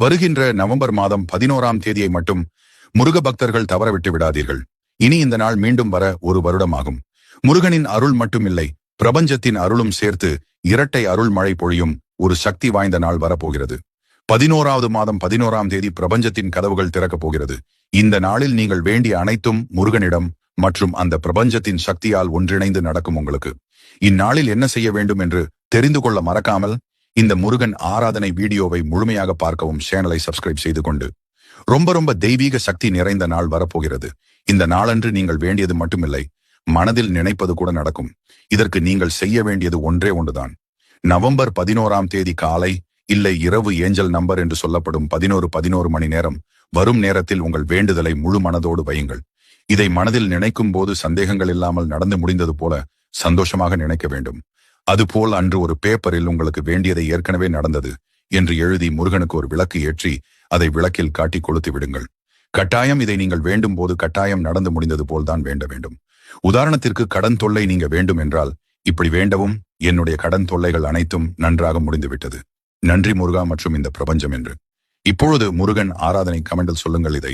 வருகின்ற நவம்பர் மாதம் 11ஆம் தேதியை மட்டும் முருக பக்தர்கள் தவறவிட்டு விடாதீர்கள். இனி இந்த நாள் மீண்டும் வர ஒரு வருடமாகும். முருகனின் அருள் மட்டுமில்லை, பிரபஞ்சத்தின் அருளும் சேர்த்து இரட்டை அருள் மழை பொழியும் ஒரு சக்தி வாய்ந்த நாள் வரப்போகிறது. 11ஆவது மாதம் 11ஆம் தேதி பிரபஞ்சத்தின் கதவுகள் திறக்கப் போகிறது. இந்த நாளில் நீங்கள் வேண்டிய அனைத்தும் முருகனிடம் மற்றும் அந்த பிரபஞ்சத்தின் சக்தியால் ஒன்றிணைந்து நடக்கும். உங்களுக்கு இந்நாளில் என்ன செய்ய வேண்டும் என்று தெரிந்து கொள்ள மறக்காமல் இந்த முருகன் ஆராதனை வீடியோவை முழுமையாக பார்க்கவும். சேனலை சப்ஸ்கிரைப் செய்து கொண்டு ரொம்ப தெய்வீக சக்தி நிறைந்த நாள் வரப்போகிறது. இந்த நாளன்று நீங்கள் வேண்டியது மட்டுமில்லை, மனதில் நினைப்பது கூட நடக்கும். இதற்கு நீங்கள் செய்ய வேண்டியது ஒன்றே ஒன்றுதான். நவம்பர் 11ஆம் தேதி காலை இல்லை இரவு ஏஞ்சல் நம்பர் என்று சொல்லப்படும் 11 மணி நேரம் வரும் நேரத்தில் உங்கள் வேண்டுதலை முழு மனதோடு வையுங்கள். இதை மனதில் நினைக்கும் போது சந்தேகங்கள் இல்லாமல் நடந்து முடிந்தது போல சந்தோஷமாக நினைக்க வேண்டும். அதுபோல் அன்று ஒரு பேப்பரில் உங்களுக்கு வேண்டியதை ஏற்கனவே நடந்தது என்று எழுதி முருகனுக்கு ஒரு விளக்கு ஏற்றி அதை விளக்கில் காட்டி கொளுத்து விடுங்கள். கட்டாயம் இதை நீங்கள் வேண்டும் போது கட்டாயம் நடந்து முடிந்தது போல்தான் வேண்ட வேண்டும். உதாரணத்திற்கு கடன் தொல்லை நீங்க வேண்டும் என்றால் இப்படி வேண்டவும், என்னுடைய கடன் தொல்லைகள் அனைத்தும் நன்றாக முடிந்துவிட்டது, நன்றி முருகா மற்றும் இந்த பிரபஞ்சம் என்று. இப்பொழுது முருகன் ஆராதனை கமெண்டில் சொல்லுங்கள் இதை.